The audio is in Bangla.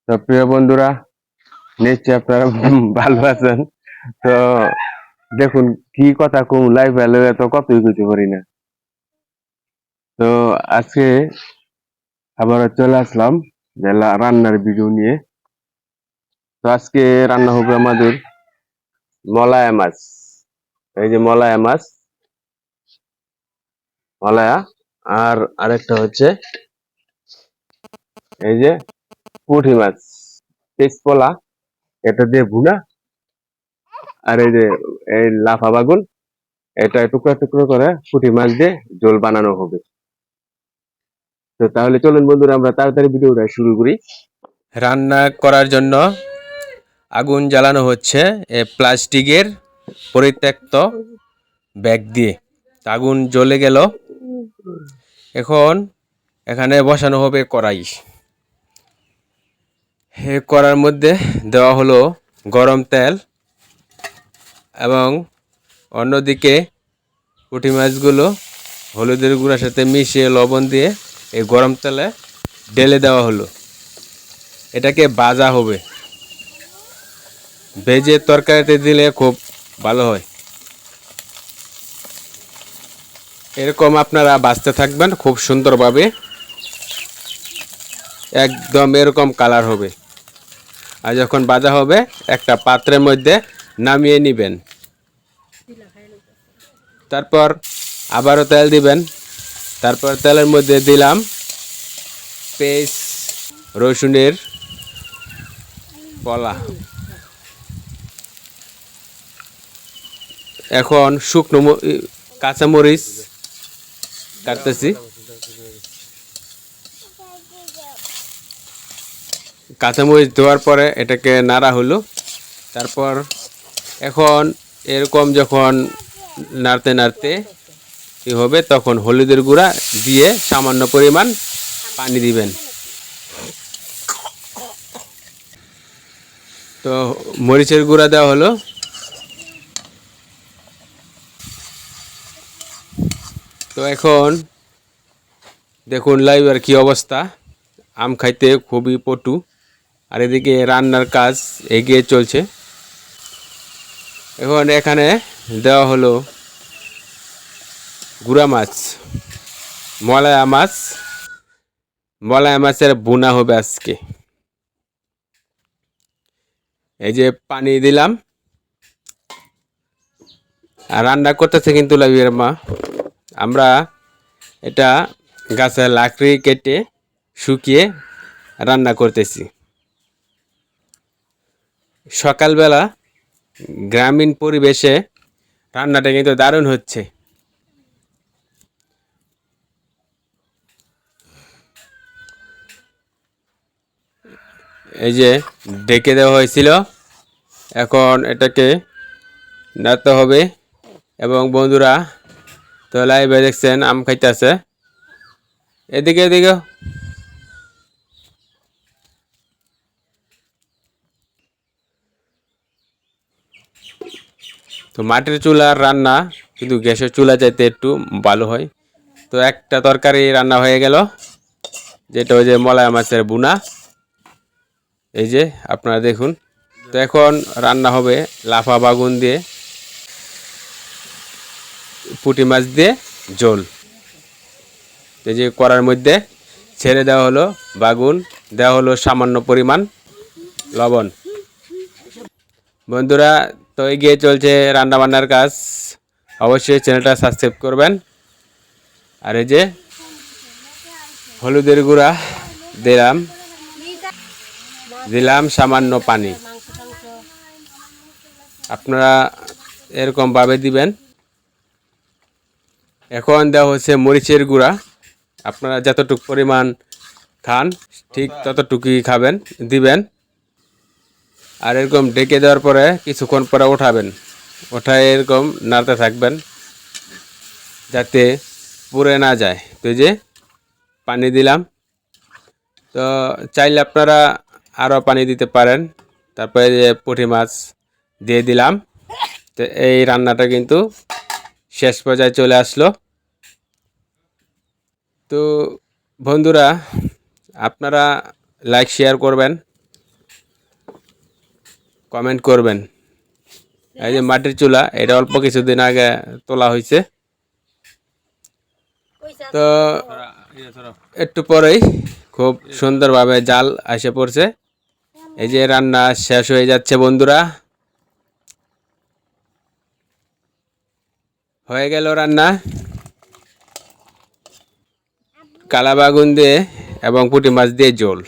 তো প্রিয় বন্ধুরা, নিশ্চয়ই আপনারা ভালো আছেন। তো দেখুন কি কথা কম, লাইভ ভ্যালু এত কতই কিছু করি না। তো আজকে আবার চলে আসলাম রান্নার ভিডিও নিয়ে। তো আজকে রান্না হবে আমাদের মলায়া মাছ। এই যে মলায়া মাছ, মলায়া। আর আরেকটা হচ্ছে এই যে পুঁটি মাছ, তেজপলা, এটা দিয়ে ভুনা। আর এই যে এই লাফা বাগুন, এটা টুকরো টুকরো করে পুঁটি মাছ দিয়ে ঝোল বানানো হবে। তো তাহলে চলুন বন্ধুরা, আমরা তাড়াতাড়ি ভিডিওটা শুরু করি। রান্না করার জন্য আগুন জ্বালানো হচ্ছে প্লাস্টিকের পরিত্যক্ত ব্যাগ দিয়ে। আগুন জ্বলে গেল। এখন এখানে বসানো হবে কড়াই। কড়ার মধ্যে দেওয়া হলো গরম তেল, এবং অন্যদিকে পুঁটি মাছগুলো হলুদের গুঁড়ার সাথে মিশিয়ে লবণ দিয়ে এই গরম তেলে ঢেলে দেওয়া হলো। এটাকে ভাজা হবে। ভেজে তরকারিতে দিলে খুব ভালো হয়। এরকম আপনারা ভাজতে থাকবেন খুব সুন্দরভাবে, একদম এরকম কালার হবে। আর যখন ভাজা হবে একটা পাত্রের মধ্যে নামিয়ে নেবেন। তারপর আবারও তেল দিবেন। তারপর তেলের মধ্যে দিলাম পেঁয়াজ রসুনের কলা। এখন শুকনো কাঁচামরিচ কাটতেছি। কাঁচামরিচ দেওয়ার পরে এটাকে নাড়া হলো। তারপর এখন এরকম যখন নাড়তে নাড়তে কি হবে, তখন হলুদের গুঁড়া দিয়ে সামান্য পরিমাণ পানি দিবেন। তো মরিচের গুঁড়া দেওয়া হলো। তো এখন দেখুন লাইভের কি অবস্থা। আম খাইতে খুবই পটু। আর এদিকে রান্নার কাজ এগিয়ে চলছে। এখন এখানে দেওয়া হলো গুঁড়া মাছ, মলায়া মাছ। মলায়া মাছের ভুনা হবে আজকে। এই যে পানি দিলাম। আর রান্না করতেছে কিন্তু লাইভের মা। আমরা এটা গাছের লাকড়ি কেটে শুকিয়ে রান্না করতেছি। সকালবেলা গ্রামীণ পরিবেশে রান্নাটা কিন্তু দারুণ হচ্ছে। এই যে ডেকে দেওয়া হয়েছিল, এখন এটাকে নাড়তে হবে। এবং বন্ধুরা তো লাইভে দেখছেন আম খাইতেছে। এদিকে এদিকে তো মাটির চুলার রান্না কিন্তু গ্যাসের চুলা যাইতে একটু ভালো হয়। তো একটা তরকারি রান্না হয়ে গেল, যেটা ওই যে মলায়া মাছের বুনা। এই যে আপনারা দেখুন। তো এখন রান্না হবে লাফা বাগুন দিয়ে, পুঁটি মাছ দিয়ে ঝোল। এই যে কড়ার মধ্যে ছেড়ে দেওয়া হলো বাগুন, দেওয়া হলো সামান্য পরিমাণ লবণ। বন্ধুরা তো এগিয়ে চলছে রান্না বান্নার কাজ। অবশ্যই চ্যানেলটা সাবস্ক্রাইব করবেন। আর এই যে হলুদের গুঁড়া দিলাম সামান্য পানি। আপনারা এরকম ভাবে দিবেন। এখন দেওয়া হচ্ছে মরিচের গুঁড়া। আপনারা যতটুকু পরিমাণ খান ঠিক ততটুকুই দিবেন। আর এরকম ঢেকে দেওয়ার পরে কিছুক্ষণ পরে উঠাবেন। ওঠায় এরকম নাড়তে থাকবেন যাতে পুড়ে না যায়। তো এই যে পানি দিলাম। তো চাইলে আপনারা আরও পানি দিতে পারেন। তারপরে যে পুঁটি মাছ দিয়ে দিলাম। তো এই রান্নাটা কিন্তু শেষ পর্যায়ে চলে আসলো। তো বন্ধুরা, আপনারা লাইক শেয়ার করবেন, কমেন্ট করবেন। এই যে মাটির চুলা, এটা অল্প কিছুদিন আগে তোলা হয়েছে। তো একটু পরেই খুব সুন্দরভাবে জাল এসে পড়ছে। এই যে রান্না শেষ হয়ে যাচ্ছে বন্ধুরা, হয়ে গেল রান্না। কালা বাগুন দিয়ে এবং পুঁটি মাছ দিয়ে ঝোল।